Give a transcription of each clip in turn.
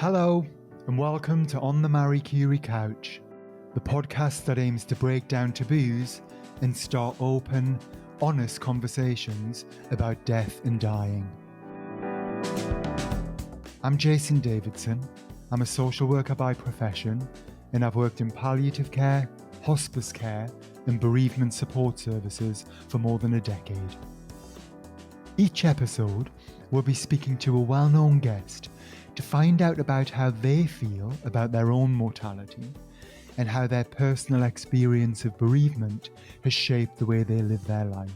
Hello, and welcome to On the Marie Curie Couch, the podcast that aims to break down taboos and start open, honest conversations about death and dying. I'm Jason Davidson. I'm a social worker by profession, and I've worked in palliative care, hospice care, and bereavement support services for more than a decade. Each episode, we'll be speaking to a well-known guest to find out about how they feel about their own mortality and how their personal experience of bereavement has shaped the way they live their life.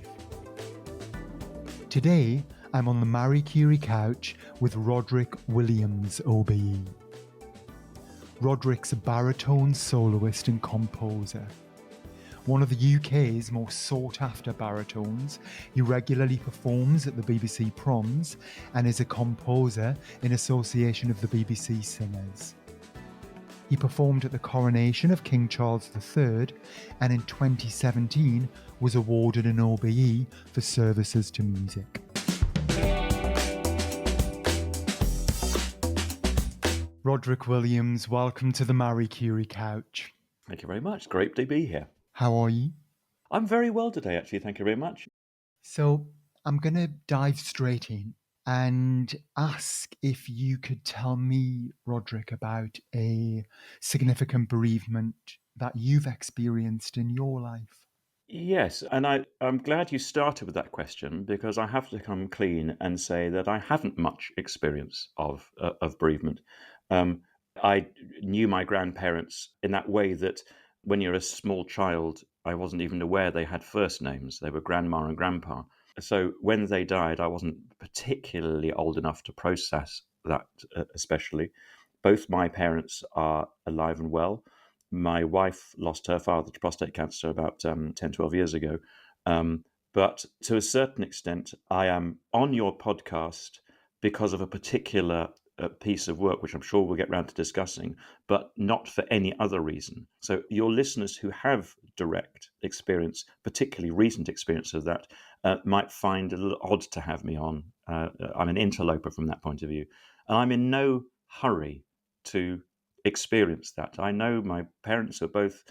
Today, I'm on the Marie Curie couch with Roderick Williams, OBE. Roderick's a baritone soloist and composer. One of the UK's most sought-after baritones, he regularly performs at the BBC Proms and is a composer in association of the BBC Singers. He performed at the coronation of King Charles III and in 2017 was awarded an OBE for services to music. Roderick Williams, welcome to the Marie Curie couch. Thank you very much. Great to be here. How are you? I'm very well today, actually. Thank you very much. So I'm going to dive straight in and ask if you could tell me, Roderick, about a significant bereavement that you've experienced in your life. Yes, and I'm glad you started with that question because I have to come clean and say that I haven't much experience of bereavement. I knew my grandparents in that way that when you're a small child, I wasn't even aware they had first names. They were grandma and grandpa. So when they died, I wasn't particularly old enough to process that, especially. Both my parents are alive and well. My wife lost her father to prostate cancer about 10, 12 years ago. But to a certain extent, I am on your podcast because of a particular piece of work, which I'm sure we'll get round to discussing, but not for any other reason. So your listeners who have direct experience, particularly recent experience of that, might find it a little odd to have me on. I'm an interloper from that point of view. And I'm in no hurry to experience that. I know my parents are both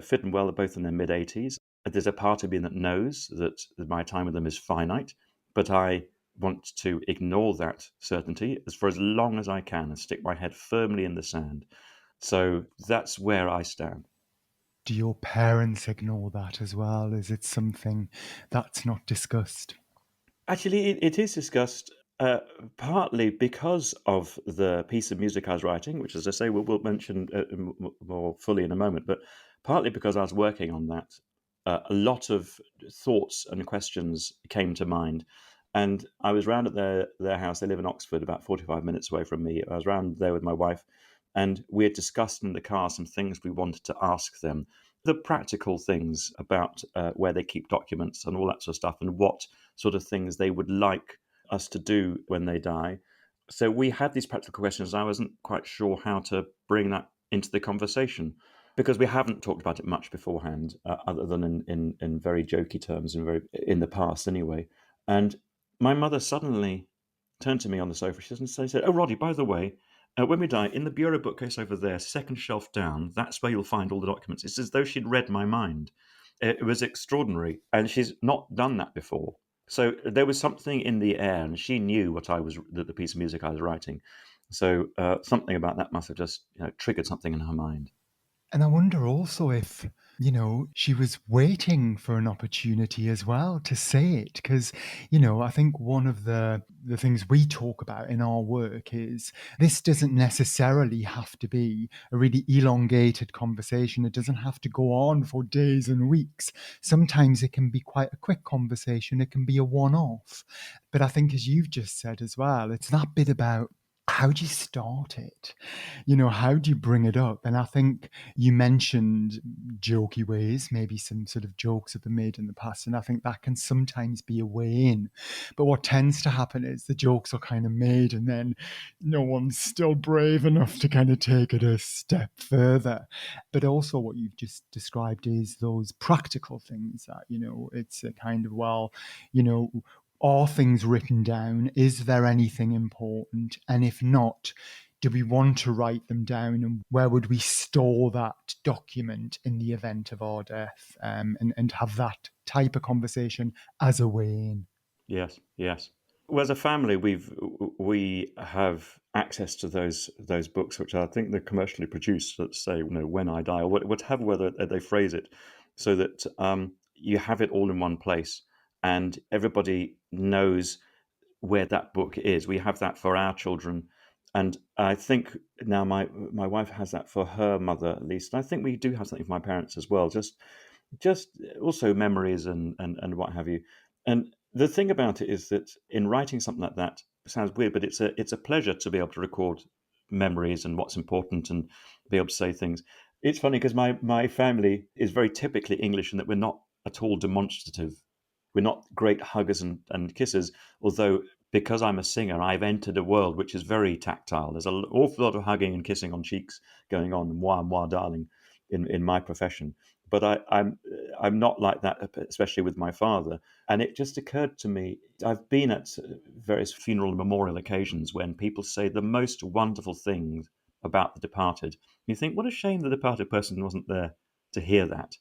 fit and well, they're both in their mid-80s. There's a part of me that knows that my time with them is finite, but I want to ignore that certainty for as long as I can and stick my head firmly in the sand. So that's where I stand. Do your parents ignore that as well? Is it something that's not discussed? Actually, it is discussed partly because of the piece of music I was writing, which, as I say, we'll mention more fully in a moment, but partly because I was working on that. A lot of thoughts and questions came to mind. And I was round at their house. They live in Oxford, about 45 minutes away from me. I was round there with my wife, and we had discussed in the car some things we wanted to ask them. The practical things about where they keep documents and all that sort of stuff, and what sort of things they would like us to do when they die. So we had these practical questions. I wasn't quite sure how to bring that into the conversation because we haven't talked about it much beforehand, other than in very jokey terms and very in the past anyway. And my mother suddenly turned to me on the sofa. She said, "Oh, Roddy, by the way, when we die, in the bureau bookcase over there, second shelf down, that's where you'll find all the documents." It's as though she'd read my mind. It was extraordinary, and she's not done that before. So there was something in the air, and she knew that the piece of music I was writing. So something about that must have just triggered something in her mind. And I wonder also if, she was waiting for an opportunity as well to say it. Because, I think one of the things we talk about in our work is this doesn't necessarily have to be a really elongated conversation. It doesn't have to go on for days and weeks. Sometimes it can be quite a quick conversation. It can be a one-off. But I think, as you've just said as well, it's that bit about how do you start it? How do you bring it up? And I think you mentioned jokey ways, maybe some sort of jokes have been made in the past, and I think that can sometimes be a way in. But what tends to happen is the jokes are kind of made and then no one's still brave enough to kind of take it a step further. But also what you've just described is those practical things that, it's a kind of, are things written down? Is there anything important? And if not, Do we want to write them down, and where would we store that document in the event of our death, and have that type of conversation as a way in? Yes, yes. Well, as a family, we have access to those books, which I think they're commercially produced. That say, when I die, or whatever, whether they phrase it, so that you have it all in one place, and everybody knows where that book is. We have that for our children, and I think now my wife has that for her mother at least. And I think we do have something for my parents as well. Just also memories and what have you. And the thing about it is that in writing something like that, it sounds weird, but it's a pleasure to be able to record memories and what's important and be able to say things. It's funny because my family is very typically English in that we're not at all demonstrative. We're not great huggers and kissers, although because I'm a singer, I've entered a world which is very tactile. There's an awful lot of hugging and kissing on cheeks going on, moi, darling, in my profession. But I'm not like that, especially with my father. And it just occurred to me, I've been at various funeral and memorial occasions when people say the most wonderful things about the departed. You think, what a shame the departed person wasn't there to hear that.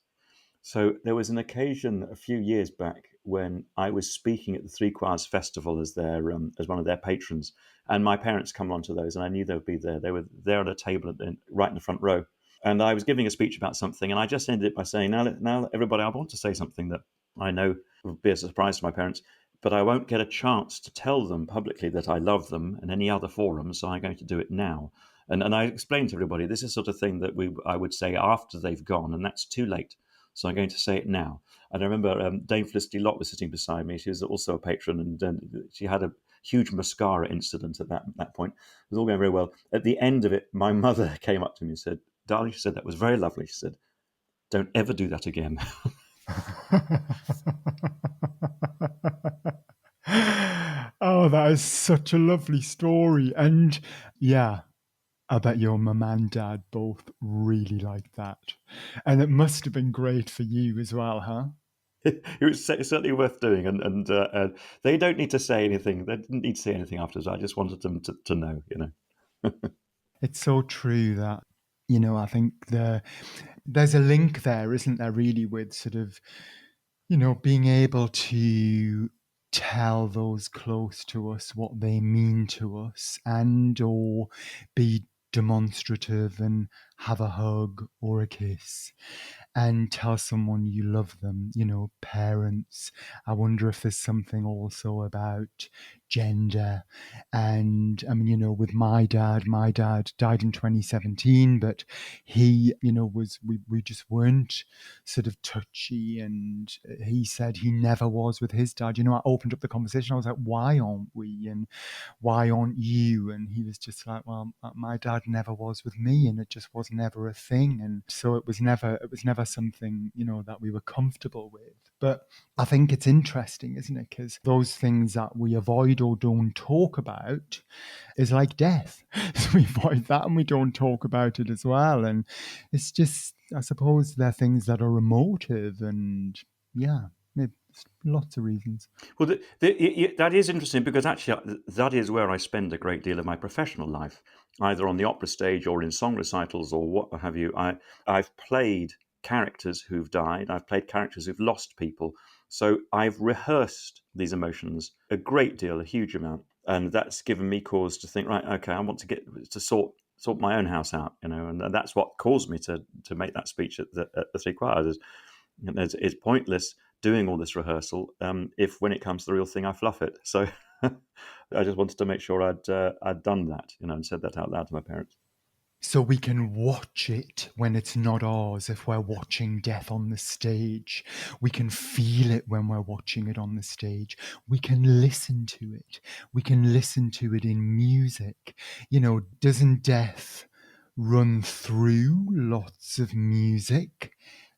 So there was an occasion a few years back when I was speaking at the Three Choirs Festival as as one of their patrons, and my parents come onto those, and I knew they would be there. They were there at a table right in the front row, and I was giving a speech about something, and I just ended it by saying, now, everybody, I want to say something that I know will be a surprise to my parents, but I won't get a chance to tell them publicly that I love them in any other forum, so I'm going to do it now." And I explained to everybody, this is the sort of thing that I would say after they've gone, and that's too late. So I'm going to say it now. And I remember Dame Felicity Lott was sitting beside me. She was also a patron, and she had a huge mascara incident at that point. It was all going very well. At the end of it, my mother came up to me and said, "Darling," she said, "that was very lovely." She said, "Don't ever do that again." Oh, that is such a lovely story. And yeah, I bet your mum and dad both really liked that. And it must have been great for you as well, huh? It was certainly worth doing, and they don't need to say anything. They didn't need to say anything afterwards. I just wanted them to know. It's so true that, I think there's a link there, isn't there, really, with sort of, being able to tell those close to us what they mean to us, and or be demonstrative and have a hug or a kiss and tell someone you love them, parents. I wonder if there's something also about gender. And I mean, with my dad died in 2017, but he, we just weren't sort of touchy. And he said he never was with his dad. I opened up the conversation. I was like, why aren't we? And why aren't you? And he was just like, well, my dad never was with me, and it just was never a thing. And so it was never something, that we were comfortable with. But I think it's interesting, isn't it? Because those things that we avoid or don't talk about is like death. So we avoid that and we don't talk about it as well. And it's just, I suppose, they're things that are emotive, and yeah, it's lots of reasons. Well, that is interesting because actually that is where I spend a great deal of my professional life, either on the opera stage or in song recitals or what have you. I've played characters who've died. I've played characters who've lost people. So I've rehearsed these emotions a great deal, a huge amount, and that's given me cause to think. Right, okay, I want to get to sort my own house out, and that's what caused me to make that speech at the Three Choirs. It's pointless doing all this rehearsal if when it comes to the real thing I fluff it. So I just wanted to make sure I'd done that, and said that out loud to my parents. So we can watch it when it's not ours. If we're watching death on the stage, we can feel it when we're watching it on the stage. We can listen to it. We can listen to it in music. Doesn't death run through lots of music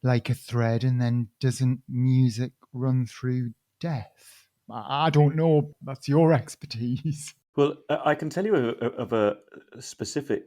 like a thread? And then doesn't music run through death? I don't know. That's your expertise. Well, I can tell you of a specific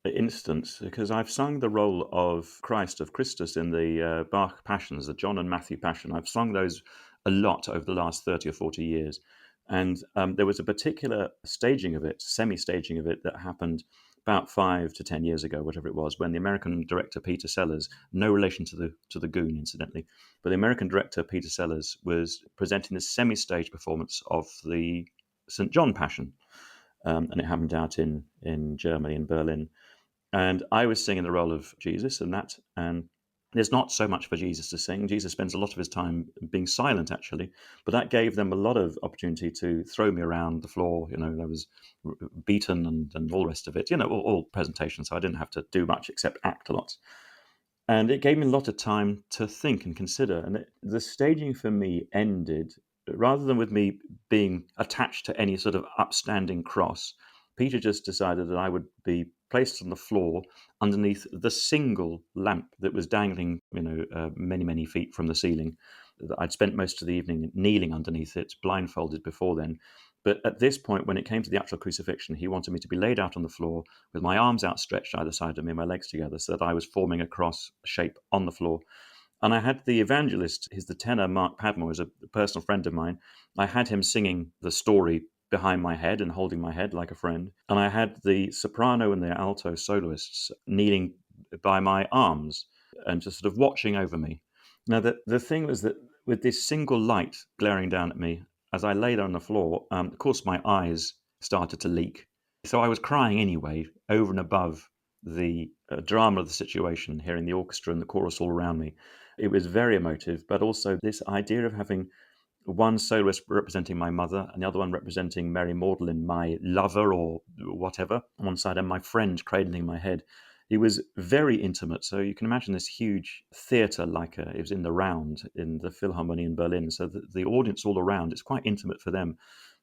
instance because I've sung the role of Christ, of Christus, in the Bach Passions, the John and Matthew Passion. I've sung those a lot over the last 30 or 40 years. And there was a particular staging of it, semi-staging of it, that happened about 5 to 10 years ago, whatever it was, when the American director Peter Sellers, no relation to the Goon, incidentally, but the American director Peter Sellers was presenting this semi-stage performance of the St. John Passion, and it happened out in Germany, in Berlin. And I was singing the role of Jesus in that. And there's not so much for Jesus to sing. Jesus spends a lot of his time being silent, actually. But that gave them a lot of opportunity to throw me around the floor. I was beaten and all the rest of it, all presentations. So I didn't have to do much except act a lot. And it gave me a lot of time to think and consider. And the staging for me ended rather than with me being attached to any sort of upstanding cross. Peter just decided that I would be placed on the floor underneath the single lamp that was dangling, many, many feet from the ceiling. I'd spent most of the evening kneeling underneath it, blindfolded before then. But at this point, when it came to the actual crucifixion, he wanted me to be laid out on the floor with my arms outstretched either side of me, my legs together, so that I was forming a cross shape on the floor. And I had the evangelist, he's the tenor, Mark Padmore, is a personal friend of mine. I had him singing the story behind my head and holding my head like a friend. And I had the soprano and the alto soloists kneeling by my arms and just sort of watching over me. Now, the thing was that with this single light glaring down at me, as I lay there on the floor, of course, my eyes started to leak. So I was crying anyway, over and above the drama of the situation, hearing the orchestra and the chorus all around me. It was very emotive, but also this idea of having one soloist representing my mother and the other one representing Mary Magdalene, my lover or whatever, on one side, and my friend cradling my head. It was very intimate. So you can imagine this huge theatre, it was in the round in the Philharmonie in Berlin. So the audience all around, it's quite intimate for them.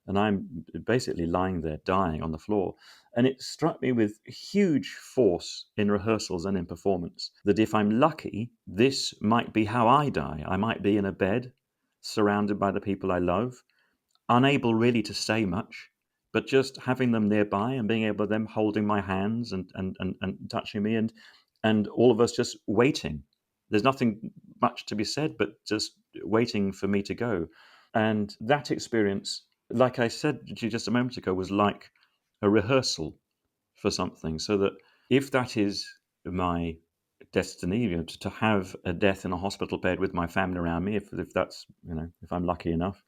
And I'm basically lying there dying on the floor. And it struck me with huge force in rehearsals and in performance that if I'm lucky, this might be how I die. I might be in a bed surrounded by the people I love, unable really to say much, but just having them nearby and being able them holding my hands and touching me and all of us just waiting. There's nothing much to be said, but just waiting for me to go. And that experience, like I said to you just a moment ago, was like a rehearsal for something. So that if that is my destiny, to have a death in a hospital bed with my family around me, if that's, if I'm lucky enough,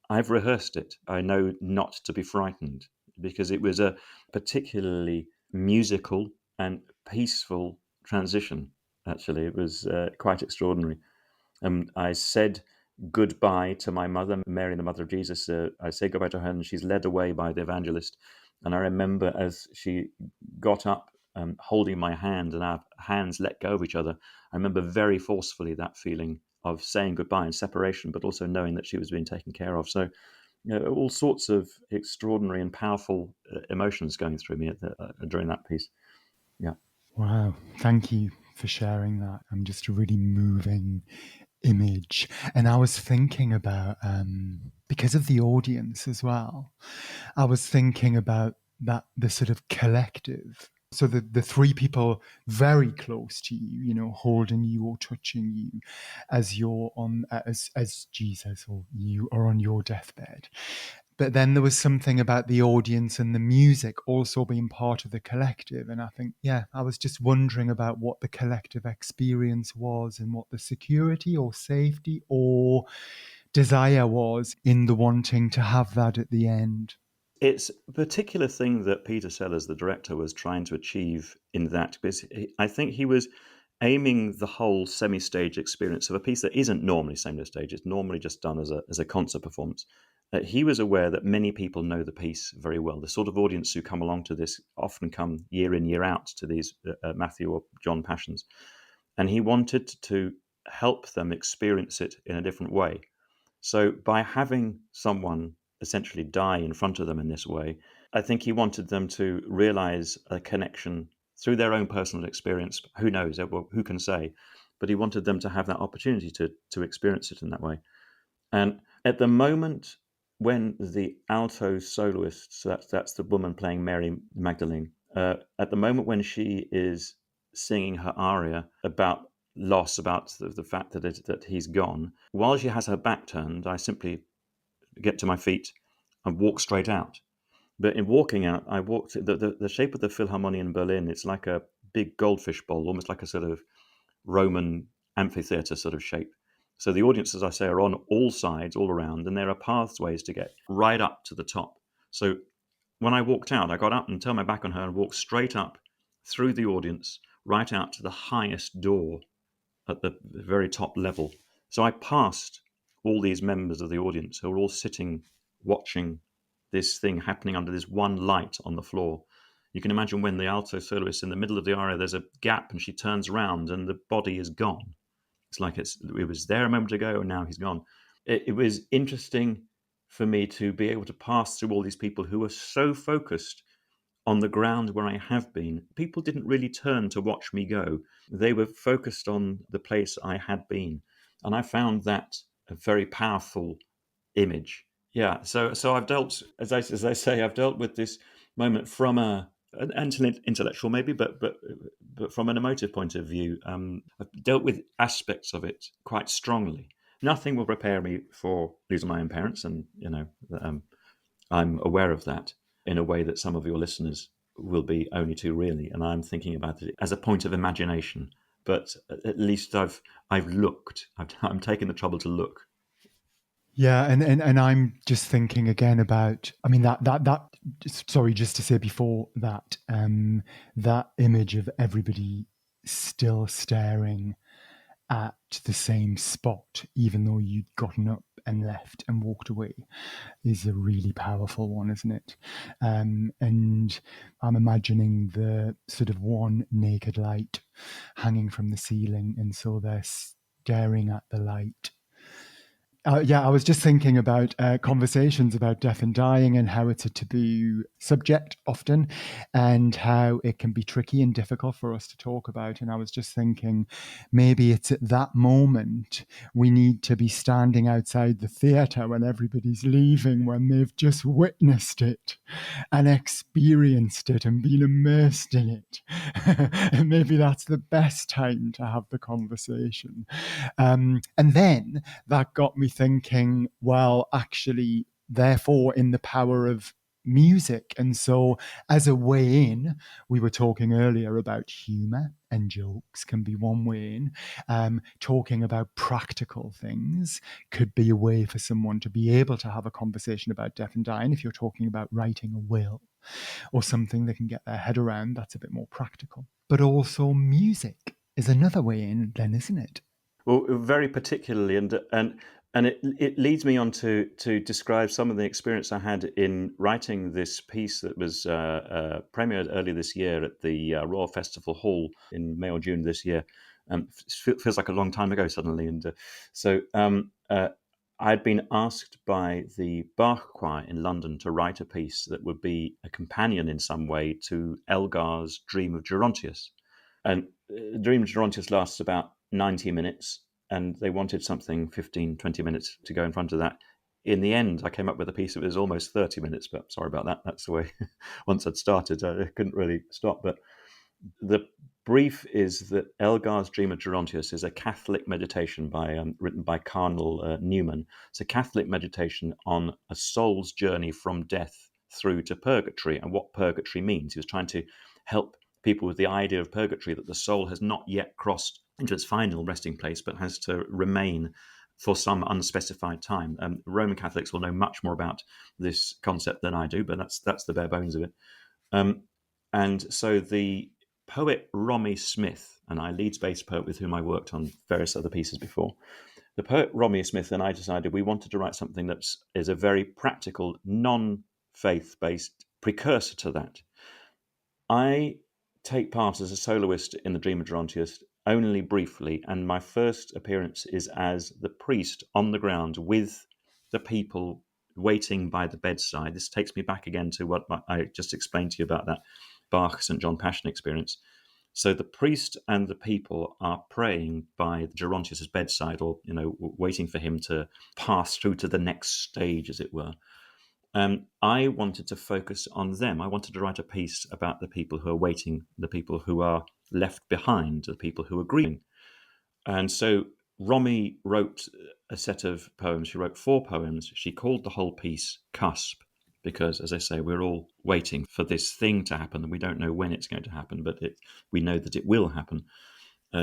I've rehearsed it. I know not to be frightened because it was a particularly musical and peaceful transition. Actually, it was quite extraordinary. I said goodbye to my mother, Mary, the mother of Jesus. I say goodbye to her, and she's led away by the evangelist. And I remember as she got up, holding my hand, and our hands let go of each other. I remember very forcefully that feeling of saying goodbye and separation, but also knowing that she was being taken care of. So, all sorts of extraordinary and powerful emotions going through me during that piece. Yeah. Wow. Thank you for sharing that. Just a really moving image. And I was thinking about, because of the audience as well, I was thinking about that, the sort of collective. So the three people very close to you, holding you or touching you as you're on, as Jesus or you are on your deathbed. But then there was something about the audience and the music also being part of the collective. And I think, yeah, I was just wondering about what the collective experience was and what the security or safety or desire was in the wanting to have that at the end. It's a particular thing that Peter Sellers, the director, was trying to achieve in that, because I think he was aiming the whole semi-stage experience of a piece that isn't normally semi-stage. It's normally just done as a concert performance. He was aware that many people know the piece very well. The sort of audience who come along to this often come year in, year out to these Matthew or John Passions. And he wanted to help them experience it in a different way. So by having someone essentially die in front of them in this way, I think he wanted them to realize a connection through their own personal experience. Who knows? Well, who can say? But he wanted them to have that opportunity to experience it in that way. And at the moment when the alto soloist, so that's the woman playing Mary Magdalene, at the moment when she is singing her aria about loss, about the fact that he's gone, while she has her back turned, I simply get to my feet and walk straight out. But in walking out, I walked the shape of the Philharmonie in Berlin. It's like a big goldfish bowl, almost like a sort of Roman amphitheater sort of shape. So the audience, as I say, are on all sides, all around, and there are pathways to get right up to the top. So when I walked out, I got up and turned my back on her and walked straight up through the audience, right out to the highest door at the very top level. So I passed all these members of the audience who were all sitting watching this thing happening under this one light on the floor. You can imagine when the alto soloist in the middle of the aria, there's a gap and she turns around and the body is gone. It's like it was there a moment ago and now he's gone. It was interesting for me to be able to pass through all these people who were so focused on the ground where I have been. People didn't really turn to watch me go. They were focused on the place I had been. And I found that a very powerful image. Yeah. So I've dealt, as I say, I've dealt with this moment from an intellectual maybe, but from an emotive point of view, I've dealt with aspects of it quite strongly. Nothing will prepare me for losing my own parents, and I'm aware of that in a way that some of your listeners will be only too really. And I'm thinking about it as a point of imagination. But at least I've looked. I'm taking the trouble to look. Yeah, and I'm just thinking again about, I mean, that sorry, just to say before that, that image of everybody still staring at the same spot, even though you'd gotten up and left and walked away, is a really powerful one, isn't it? And I'm imagining the sort of one naked light hanging from the ceiling, and so they're staring at the light. Yeah, I was just thinking about conversations about death and dying and how it's a taboo subject often, and how it can be tricky and difficult for us to talk about. And I was just thinking maybe it's at that moment we need to be standing outside the theatre when everybody's leaving, when they've just witnessed it and experienced it and been immersed in it. And maybe that's the best time to have the conversation. And then that got me thinking, well, actually, therefore, in the power of music. And so, as a way in, we were talking earlier about humor and jokes can be one way in. Talking about practical things could be a way for someone to be able to have a conversation about death and dying. If you're talking about writing a will or something they can get their head around, that's a bit more practical. But also, music is another way in, then, isn't it? Well, very particularly, and it leads me on to describe some of the experience I had in writing this piece that was premiered earlier this year at the Royal Festival Hall in May or June this year. Feels like a long time ago suddenly, and I'd been asked by the Bach Choir in London to write a piece that would be a companion in some way to Elgar's Dream of Gerontius. And Dream of Gerontius lasts about 90 minutes, and they wanted something 15, 20 minutes to go in front of that. In the end, I came up with a piece that was almost 30 minutes, but sorry about that. That's the way, once I'd started, I couldn't really stop. But the brief is that Elgar's Dream of Gerontius is a Catholic meditation written by Cardinal Newman. It's a Catholic meditation on a soul's journey from death through to purgatory and what purgatory means. He was trying to help people with the idea of purgatory, that the soul has not yet crossed into its final resting place, but has to remain for some unspecified time. Roman Catholics will know much more about this concept than I do, but that's the bare bones of it. And so the poet Romy Smith, and I Leeds-based poet with whom I worked on various other pieces before, the poet Romy Smith and I decided we wanted to write something that is a very practical, non-faith-based precursor to that. I take part as a soloist in the Dream of Gerontius only briefly, and my first appearance is as the priest on the ground with the people waiting by the bedside. This takes me back again to what I just explained to you about that Bach St. John Passion experience. So the priest and the people are praying by Gerontius's bedside, or waiting for him to pass through to the next stage, as it were. I wanted to focus on them. I wanted to write a piece about the people who are waiting, the people who are left behind, the people who are grieving. And so Romy wrote a set of poems. She wrote 4 poems. She called the whole piece Cusp. because, as I say, we're all waiting for this thing to happen, and we don't know when it's going to happen, but we know that it will happen.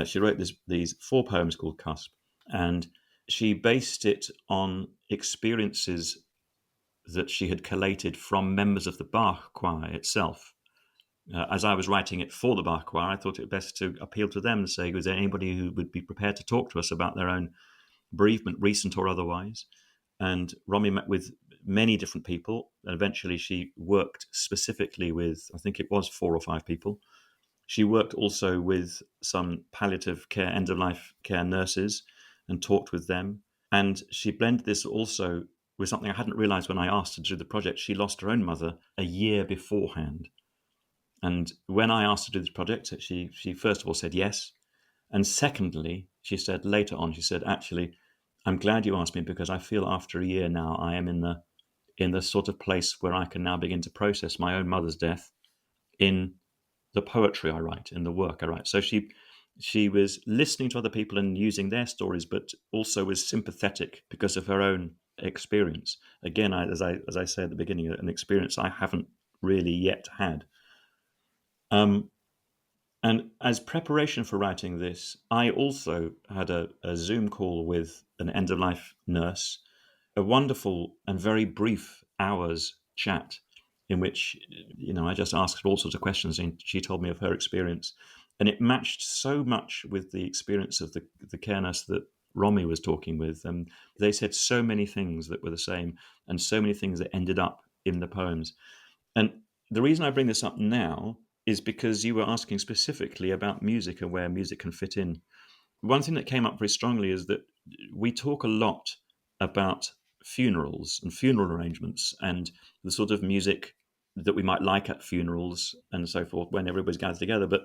She wrote these 4 poems called Cusp, and she based it on experiences that she had collated from members of the Bach choir itself. As I was writing it for the Bach choir, I thought it best to appeal to them and say, was there anybody who would be prepared to talk to us about their own bereavement, recent or otherwise? And Romy met with many different people, and eventually she worked specifically with, I think it was 4 or 5 people. She worked also with some palliative care, end of life care nurses, and talked with them. And she blended this also with something I hadn't realized when I asked her to do the project. She lost her own mother a year beforehand. And when I asked her to do this project, she first of all said yes. And secondly, she said later on, she said, actually, I'm glad you asked me because I feel after a year now I am in the sort of place where I can now begin to process my own mother's death in the poetry I write, in the work I write. So she was listening to other people and using their stories, but also was sympathetic because of her own experience. Again, as I say at the beginning, an experience I haven't really yet had. And as preparation for writing this, I also had a Zoom call with an end of life nurse, a wonderful and very brief hours chat in which I just asked her all sorts of questions and she told me of her experience, and it matched so much with the experience of the care nurse that Romy was talking with. And they said so many things that were the same and so many things that ended up in the poems. And the reason I bring this up now is because you were asking specifically about music and where music can fit in. One thing that came up very strongly is that we talk a lot about funerals and funeral arrangements and the sort of music that we might like at funerals and so forth when everybody's gathered together. But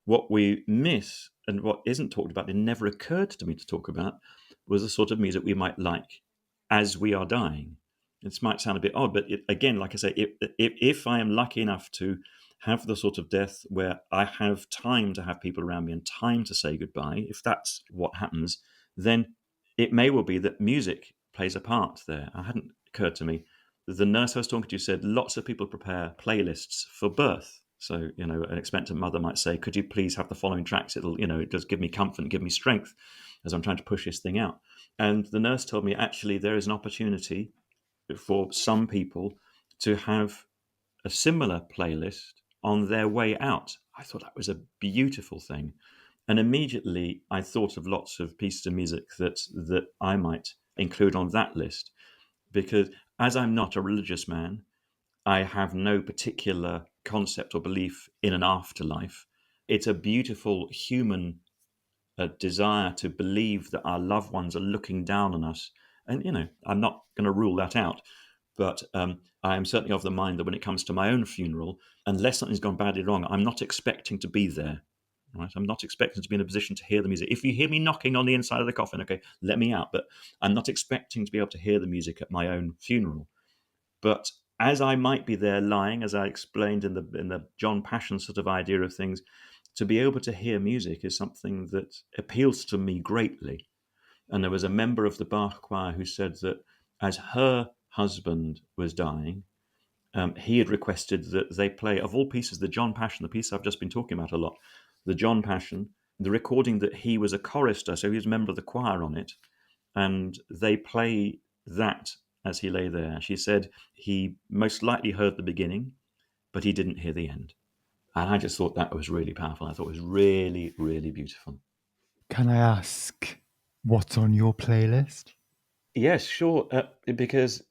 what we miss and what isn't talked about, it never occurred to me to talk about, was the sort of music we might like as we are dying. This might sound a bit odd, but again, like I say, if I am lucky enough to have the sort of death where I have time to have people around me and time to say goodbye, if that's what happens, then it may well be that music plays a part there. It hadn't occurred to me. The nurse I was talking to said lots of people prepare playlists for birth. So, an expectant mother might say, could you please have the following tracks? It does give me comfort and give me strength as I'm trying to push this thing out. And the nurse told me, actually, there is an opportunity for some people to have a similar playlist on their way out. I thought that was a beautiful thing. And immediately I thought of lots of pieces of music that I might include on that list. Because as I'm not a religious man, I have no particular concept or belief in an afterlife. It's a beautiful human desire to believe that our loved ones are looking down on us. And, I'm not going to rule that out. But I am certainly of the mind that when it comes to my own funeral, unless something's gone badly wrong, I'm not expecting to be there. Right? I'm not expecting to be in a position to hear the music. If you hear me knocking on the inside of the coffin, okay, let me out. But I'm not expecting to be able to hear the music at my own funeral. But as I might be there lying, as I explained in the John Passion sort of idea of things, to be able to hear music is something that appeals to me greatly. And there was a member of the Bach choir who said that as her husband was dying, he had requested that they play, of all pieces, the John Passion, the piece I've just been talking about a lot, the John Passion, the recording that he was a chorister, so he was a member of the choir on it, and they play that as he lay there. She said he most likely heard the beginning, but he didn't hear the end. And I just thought that was really powerful. I thought it was really, really beautiful. Can I ask what's on your playlist? Yes, sure. Because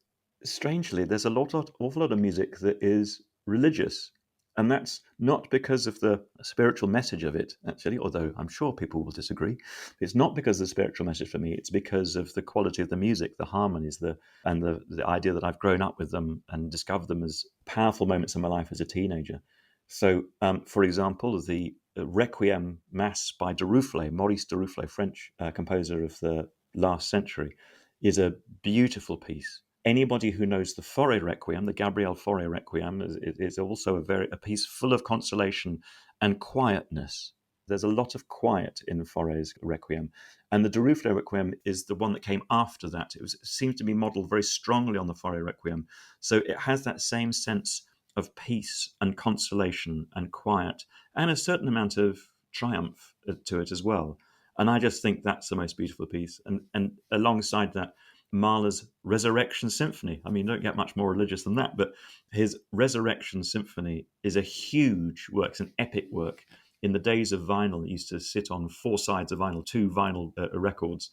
strangely, there's awful lot of music that is religious, and that's not because of the spiritual message of it. Actually, although I'm sure people will disagree, it's not because of the spiritual message for me. It's because of the quality of the music, the harmonies, the idea that I've grown up with them and discovered them as powerful moments in my life as a teenager. So, for example, the Requiem Mass by Duruflé, Maurice Duruflé, French composer of the last century, is a beautiful piece. Anybody who knows the Fauré Requiem, the Gabriel Fauré Requiem, is also a piece full of consolation and quietness. There's a lot of quiet in Fauré's Requiem, and the Duruflo Requiem is the one that came after that. It seems to be modelled very strongly on the Fauré Requiem, so it has that same sense of peace and consolation and quiet, and a certain amount of triumph to it as well. And I just think that's the most beautiful piece. And alongside that, Mahler's Resurrection Symphony. I mean, don't get much more religious than that, but his Resurrection Symphony is a huge work. It's an epic work. In the days of vinyl, it used to sit on four sides of vinyl, two vinyl records.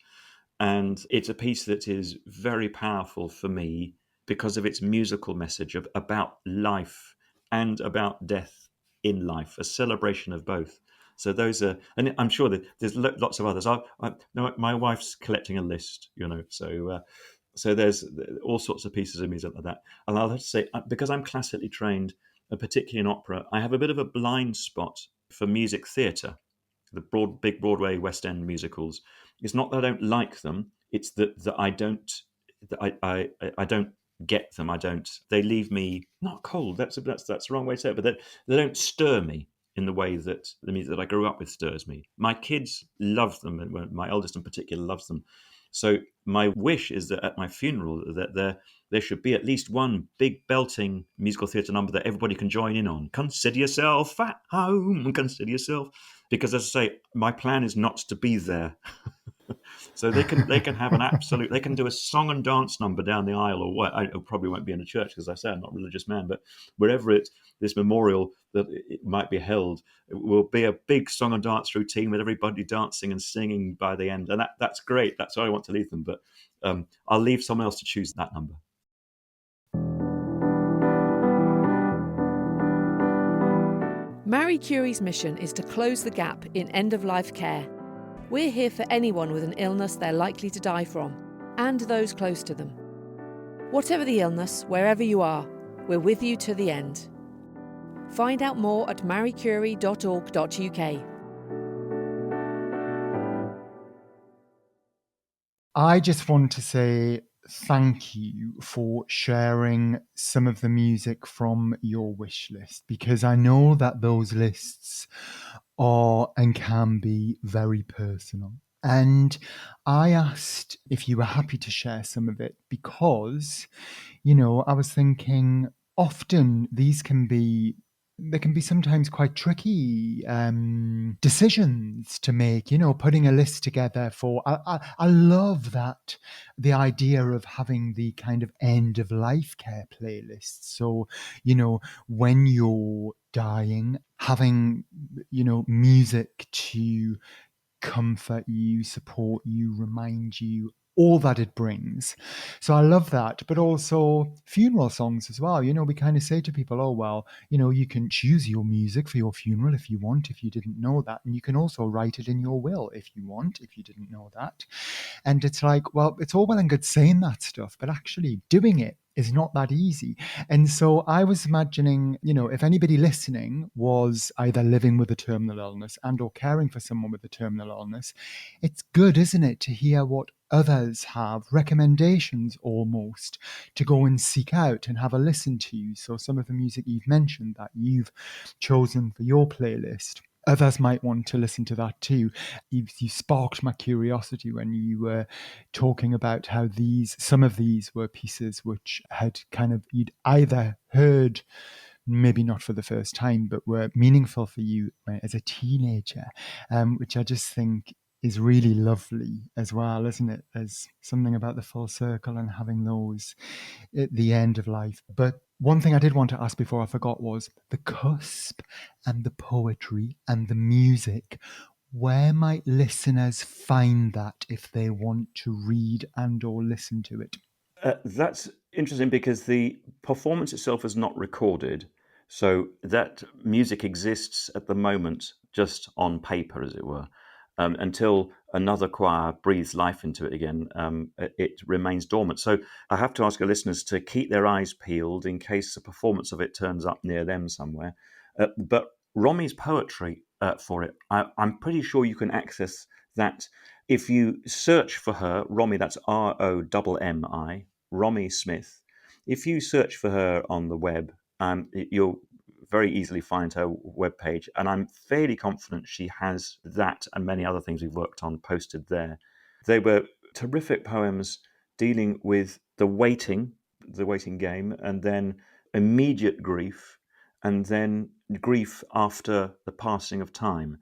And it's a piece that is very powerful for me because of its musical message about life and about death in life, a celebration of both. So those are, and I'm sure that there's lots of others. No, my wife's collecting a list, so there's all sorts of pieces of music like that. And I'll have to say, because I'm classically trained, particularly in opera, I have a bit of a blind spot for music theatre, the big Broadway West End musicals. It's not that I don't like them; it's that I don't, that I don't get them. I don't. They leave me not cold. That's the wrong way to say it, but they don't stir me in the way that the music that I grew up with stirs me. My kids love them, and my eldest in particular loves them. So my wish is that at my funeral that there should be at least one big belting musical theatre number that everybody can join in on. Consider yourself at home. Consider yourself, because as I say, my plan is not to be there. So they can have an absolute. They can do a song and dance number down the aisle, or what? I probably won't be in a church because I say I'm not a religious man, but wherever this memorial that it might be held, it will be a big song and dance routine with everybody dancing and singing by the end, and that's great. That's what I want to leave them, but I'll leave someone else to choose that number. Marie Curie's mission is to close the gap in end-of-life care. We're here for anyone with an illness they're likely to die from, and those close to them. Whatever the illness, wherever you are, we're with you to the end. Find out more at mariecurie.org.uk. I just want to say thank you for sharing some of the music from your wish list, because I know that those lists are and can be very personal. And I asked if you were happy to share some of it because, I was thinking often there can be sometimes quite tricky decisions to make, putting a list together for. I love that, the idea of having the kind of end of life care playlist. So, when you're dying, having, music to comfort you, support you, remind you, all that it brings. So I love that. But also funeral songs as well. We kind of say to people, oh, well, you can choose your music for your funeral if you want, if you didn't know that. And you can also write it in your will if you want, if you didn't know that. And it's like, well, it's all well and good saying that stuff, but actually doing it is not that easy. And so I was imagining, if anybody listening was either living with a terminal illness and or caring for someone with a terminal illness, it's good, isn't it, to hear what others have, recommendations almost, to go and seek out and have a listen to. So some of the music you've mentioned that you've chosen for your playlist, others might want to listen to that too. You sparked my curiosity when you were talking about how some of these were pieces which had you'd either heard, maybe not for the first time, but were meaningful for you as a teenager, which I just think is really lovely as well, isn't it? There's something about the full circle and having those at the end of life. But one thing I did want to ask before I forgot was the cusp and the poetry and the music. Where might listeners find that if they want to read and or listen to it? That's interesting because the performance itself is not recorded. So that music exists at the moment just on paper, as it were. Until another choir breathes life into it again, it remains dormant. So I have to ask our listeners to keep their eyes peeled in case a performance of it turns up near them somewhere. But Romy's poetry for it, I'm pretty sure you can access that. If you search for her, Romy, that's ROMMI, Romy Smith. If you search for her on the web, you'll very easily find her webpage, and I'm fairly confident she has that and many other things we've worked on posted there. They were terrific poems dealing with the waiting game, and then immediate grief, and then grief after the passing of time.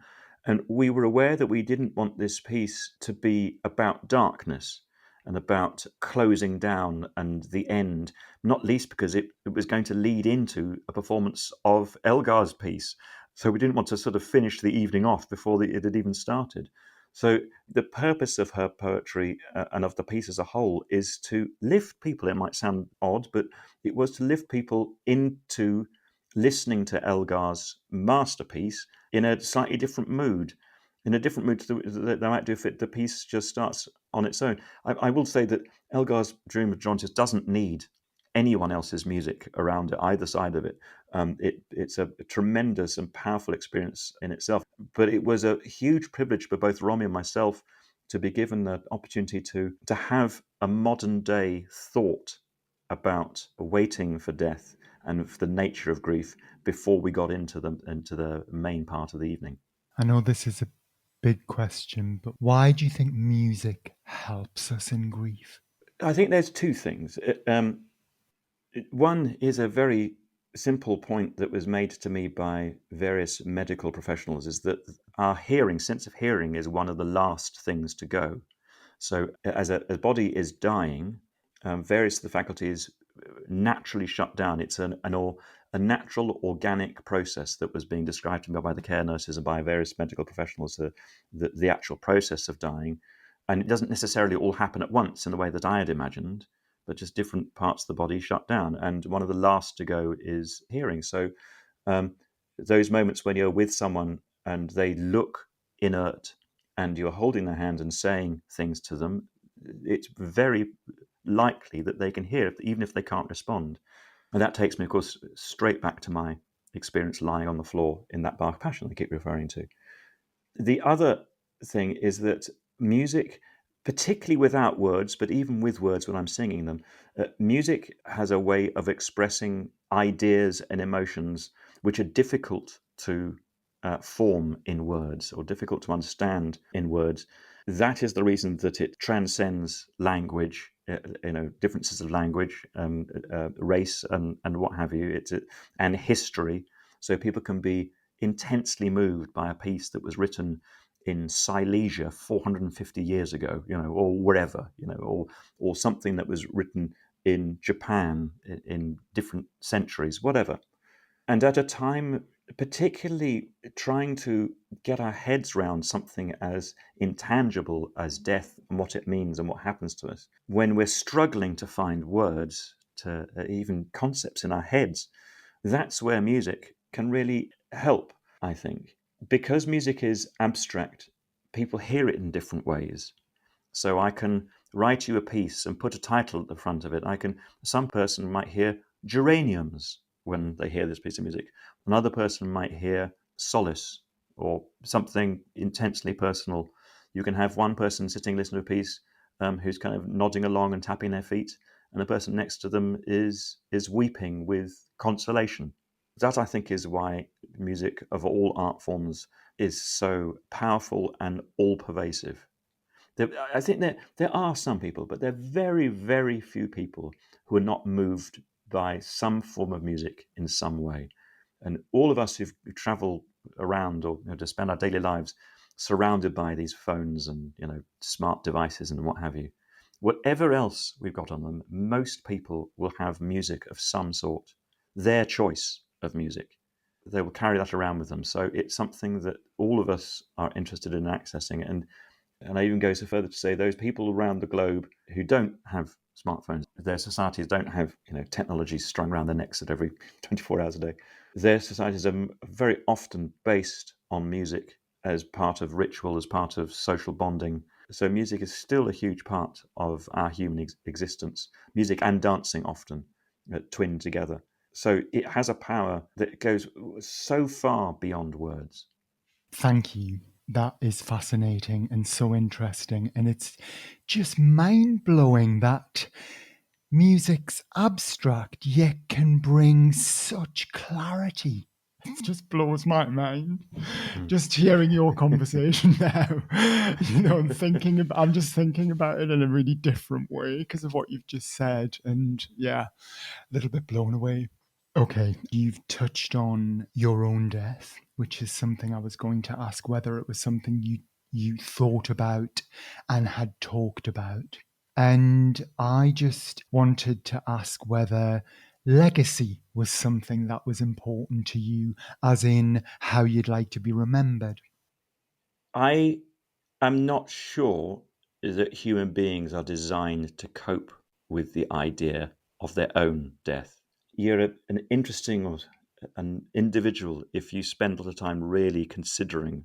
And we were aware that we didn't want this piece to be about darkness and about closing down and the end, not least because it was going to lead into a performance of Elgar's piece. So we didn't want to sort of finish the evening off before it had even started. So the purpose of her poetry and of the piece as a whole is to lift people. It might sound odd, but it was to lift people into listening to Elgar's masterpiece in a slightly different mood, in a different mood that they might do if the piece just starts on its own. I will say that Elgar's Dream of Gerontius doesn't need anyone else's music around it, either side of it. It's a tremendous and powerful experience in itself. But it was a huge privilege for both Romy and myself to be given the opportunity to have a modern day thought about waiting for death and the nature of grief before we got into the main part of the evening. I know this is a big question, but why do you think music helps us in grief? I think there's two things. One is a very simple point that was made to me by various medical professionals, is that our sense of hearing is one of the last things to go. So as a body is dying, various of the faculties naturally shut down. It's a natural organic process that was being described to me by the care nurses and by various medical professionals, the actual process of dying. And it doesn't necessarily all happen at once in the way that I had imagined, but just different parts of the body shut down. And one of the last to go is hearing. So those moments when you're with someone and they look inert and you're holding their hand and saying things to them, it's very likely that they can hear, even if they can't respond. And that takes me, of course, straight back to my experience lying on the floor in that Bach Passion I keep referring to. The other thing is that music, particularly without words, but even with words when I'm singing them, music has a way of expressing ideas and emotions which are difficult to form in words or difficult to understand in words. That is the reason that it transcends language, differences of language, race, and what have you, and history. So people can be intensely moved by a piece that was written in Silesia 450 years ago, or wherever, or something that was written in Japan in different centuries, whatever. And at a time, particularly trying to get our heads around something as intangible as death and what it means and what happens to us, when we're struggling to find words to even concepts in our heads, that's where music can really help, I think. Because music is abstract, people hear it in different ways. So I can write you a piece and put a title at the front of it. Some person might hear geraniums when they hear this piece of music. Another person might hear solace or something intensely personal. You can have one person sitting listening to a piece who's kind of nodding along and tapping their feet, and the person next to them is weeping with consolation. That, I think, is why music of all art forms is so powerful and all-pervasive. I think there are some people, but there are very, very few people who are not moved by some form of music in some way. And all of us who travel around or to spend our daily lives surrounded by these phones and smart devices and what have you, whatever else we've got on them, most people will have music of some sort, their choice of music. They will carry that around with them. So it's something that all of us are interested in accessing. And I even go so further to say those people around the globe who don't have smartphones, their societies don't have technology strung around their necks at every 24 hours a day. Their societies are very often based on music as part of ritual, as part of social bonding. So music is still a huge part of our human existence. Music and dancing often twinned together. So it has a power that goes so far beyond words. Thank you. That is fascinating and so interesting. And it's just mind-blowing that music's abstract yet can bring such clarity It just blows my mind. Mm. Just hearing your conversation now, and I'm just thinking about it in a really different way because of what you've just said. And yeah, a little bit blown away. Okay, you've touched on your own death, which is something I was going to ask whether it was something you thought about and had talked about. And I just wanted to ask whether legacy was something that was important to you, as in how you'd like to be remembered. I am not sure that human beings are designed to cope with the idea of their own death. You're an interesting an individual if you spend a lot of time really considering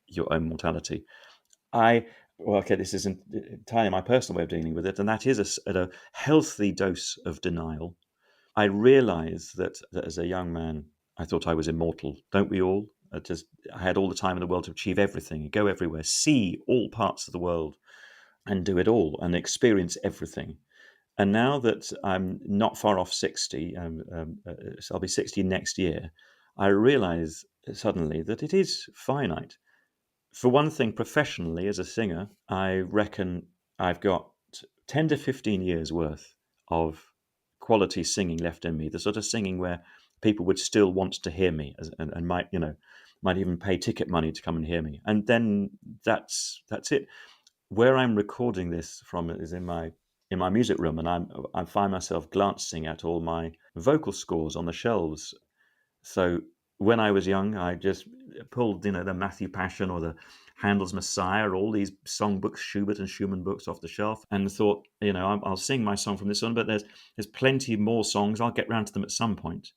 your own mortality. This is entirely my personal way of dealing with it, and that is a healthy dose of denial. I realize that as a young man, I thought I was immortal. Don't we all? I had all the time in the world to achieve everything, go everywhere, see all parts of the world, and do it all, and experience everything. And now that I'm not far off 60, so I'll be 60 next year, I realize suddenly that it is finite. For one thing, professionally as a singer, I reckon I've got 10 to 15 years worth of quality singing left in me, the sort of singing where people would still want to hear me and might even pay ticket money to come and hear me. And then that's it. Where I'm recording this from is in my music room, and I find myself glancing at all my vocal scores on the shelves. So when I was young, I just pulled, the Matthew Passion or the Handel's Messiah, or all these songbooks, Schubert and Schumann books off the shelf, and thought, I'll sing my song from this one, but there's plenty more songs. I'll get round to them at some point.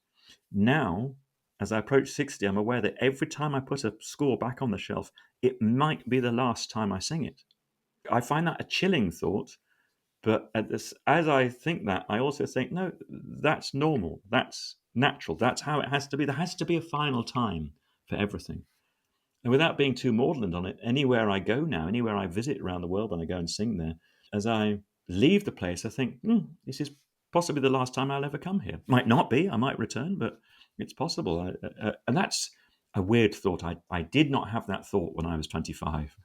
Now, as I approach 60, I'm aware that every time I put a score back on the shelf, it might be the last time I sing it. I find that a chilling thought, but as I think that, I also think, no, that's normal. That's natural. That's how it has to be. There has to be a final time for everything. And without being too maudlin on it, anywhere I go now, anywhere I visit around the world and I go and sing there, as I leave the place, I think, this is possibly the last time I'll ever come here. Might not be. I might return, but it's possible. And that's a weird thought. I did not have that thought when I was 25.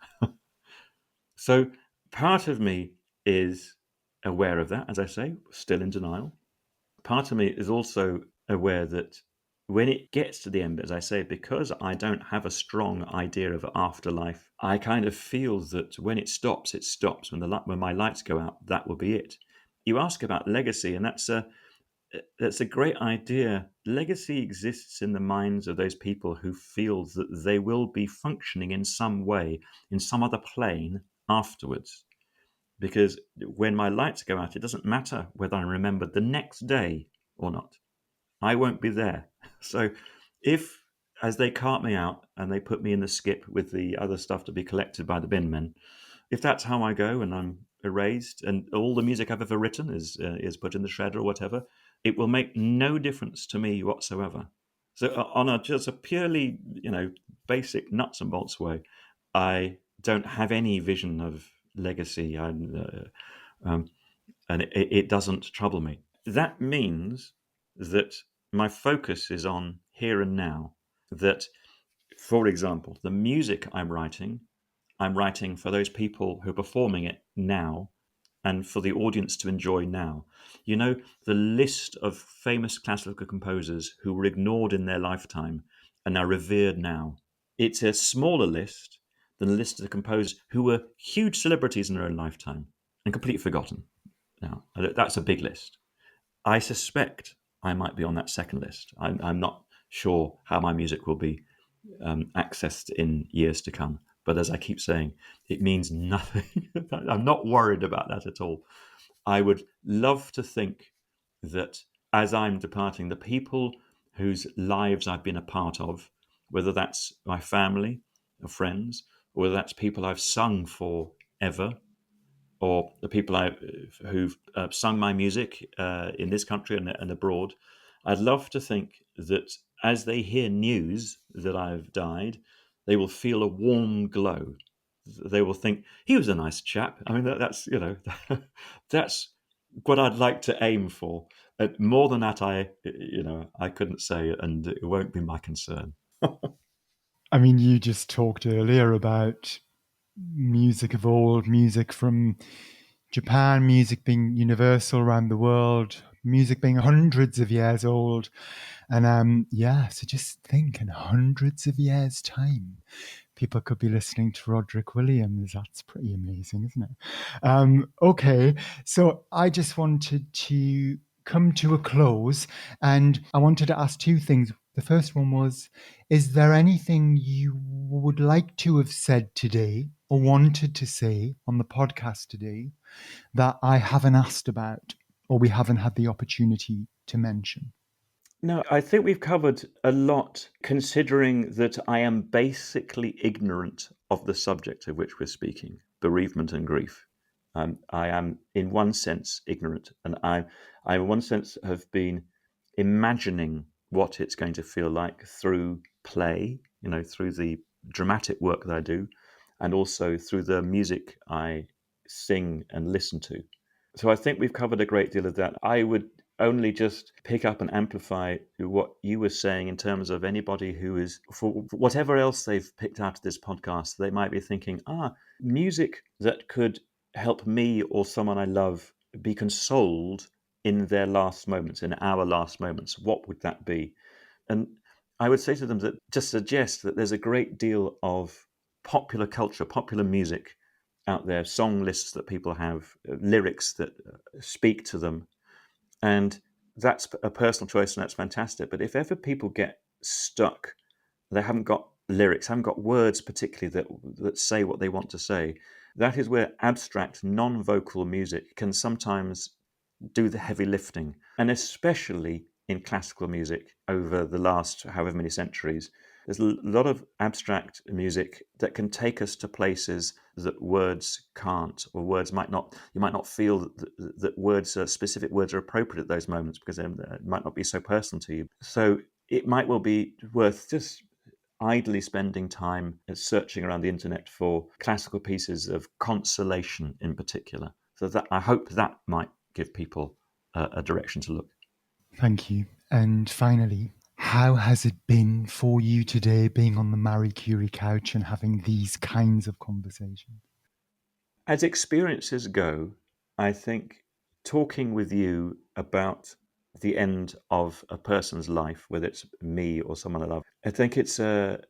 So part of me is aware of that, as I say, still in denial. Part of me is also aware that when it gets to the end, as I say, because I don't have a strong idea of afterlife, I kind of feel that when it stops, it stops. When my lights go out, that will be it. You ask about legacy, and that's a great idea. Legacy exists in the minds of those people who feel that they will be functioning in some way, in some other plane afterwards. Because when my lights go out, it doesn't matter whether I'm remembered the next day or not. I won't be there. So if, as they cart me out and they put me in the skip with the other stuff to be collected by the bin men, if that's how I go and I'm erased and all the music I've ever written is put in the shredder or whatever, it will make no difference to me whatsoever. So on just a purely, basic nuts and bolts way, I don't have any vision of legacy, and it doesn't trouble me. That means that my focus is on here and now. That, for example, the music I'm writing for those people who are performing it now and for the audience to enjoy now. The list of famous classical composers who were ignored in their lifetime and are revered now. It's a smaller list than the list of the composers who were huge celebrities in their own lifetime and completely forgotten now. That's a big list. I suspect I might be on that second list. I'm not sure how my music will be accessed in years to come. But as I keep saying, it means nothing. I'm not worried about that at all. I would love to think that as I'm departing, the people whose lives I've been a part of, whether that's my family or friends, or whether that's people I've sung for ever, or the people who've sung my music in this country and abroad, I'd love to think that as they hear news that I've died, they will feel a warm glow. They will think he was a nice chap. I mean, that's that's what I'd like to aim for. More than that, I couldn't say, and it won't be my concern. I mean, you just talked earlier about music of old, music from Japan, music being universal around the world, music being hundreds of years old. And so just think in hundreds of years' time, people could be listening to Roderick Williams. That's pretty amazing, isn't it? Okay, so I just wanted to come to a close, and I wanted to ask two things. The first one was, is there anything you would like to have said today or wanted to say on the podcast today that I haven't asked about or we haven't had the opportunity to mention? No, I think we've covered a lot, considering that I am basically ignorant of the subject of which we're speaking, bereavement and grief. I am, in one sense, ignorant, and I, in one sense, have been imagining what it's going to feel like through play, through the dramatic work that I do, and also through the music I sing and listen to. So I think we've covered a great deal of that. I would only just pick up and amplify what you were saying in terms of anybody who is, for whatever else they've picked out of this podcast, they might be thinking, music that could help me or someone I love be consoled in their last moments, in our last moments. What would that be? And I would say to them that just suggest that there's a great deal of popular culture, popular music out there, song lists that people have, lyrics that speak to them. And that's a personal choice, and that's fantastic. But if ever people get stuck, they haven't got lyrics, haven't got words particularly that say what they want to say, that is where abstract, non-vocal music can sometimes do the heavy lifting. And especially in classical music over the last however many centuries, there's a lot of abstract music that can take us to places that words can't, or words might not. You might not feel that words, specific words, are appropriate at those moments because it might not be so personal to you. So it might well be worth just idly spending time searching around the internet for classical pieces of consolation, in particular. So that I hope that might give people a direction to look. Thank you. And finally, how has it been for you today, being on the Marie Curie couch and having these kinds of conversations? As experiences go, I think talking with you about the end of a person's life, whether it's me or someone I love, I think it's the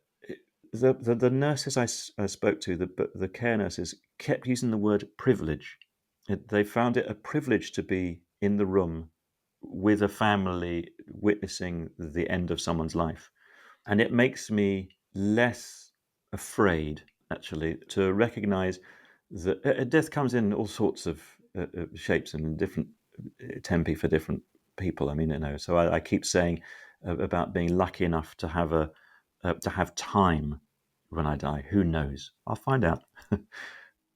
nurses I spoke to, the care nurses, kept using the word privilege. They found it a privilege to be in the room with a family witnessing the end of someone's life. And it makes me less afraid, actually, to recognize that death comes in all sorts of shapes and different tempi for different people. I mean, so I keep saying about being lucky enough to have time when I die. Who knows? I'll find out.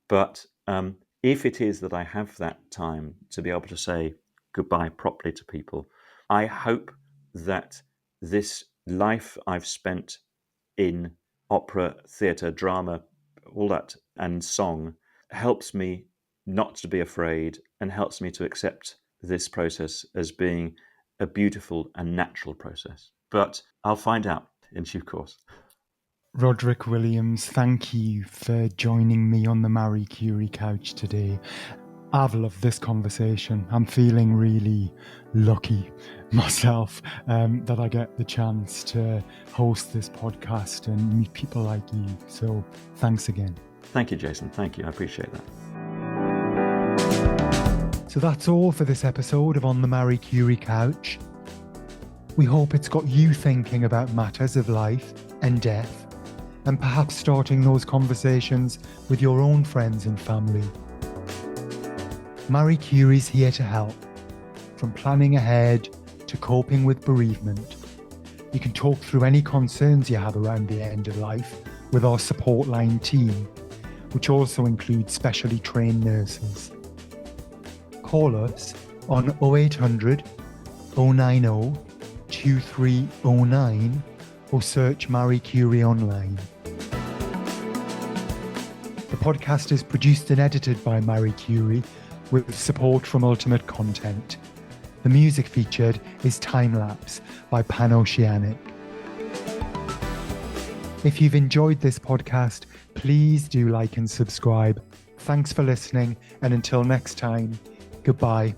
But if it is that I have that time to be able to say goodbye properly to people, I hope that this life I've spent in opera, theatre, drama, all that, and song helps me not to be afraid and helps me to accept this process as being a beautiful and natural process. But I'll find out in due course. Roderick Williams, thank you for joining me on the Marie Curie couch today. I've loved this conversation. I'm feeling really lucky myself that I get the chance to host this podcast and meet people like you. So thanks again. Thank you, Jason. Thank you. I appreciate that. So that's all for this episode of On the Marie Curie Couch. We hope it's got you thinking about matters of life and death, and perhaps starting those conversations with your own friends and family. Marie Curie's here to help, from planning ahead to coping with bereavement. You can talk through any concerns you have around the end of life with our support line team, which also includes specially trained nurses. Call us on 0800 090 2309 or search Marie Curie online. The podcast is produced and edited by Marie Curie with support from Ultimate Content. The music featured is Time Lapse by Panoceanic. If you've enjoyed this podcast, please do like and subscribe. Thanks for listening, and until next time, goodbye.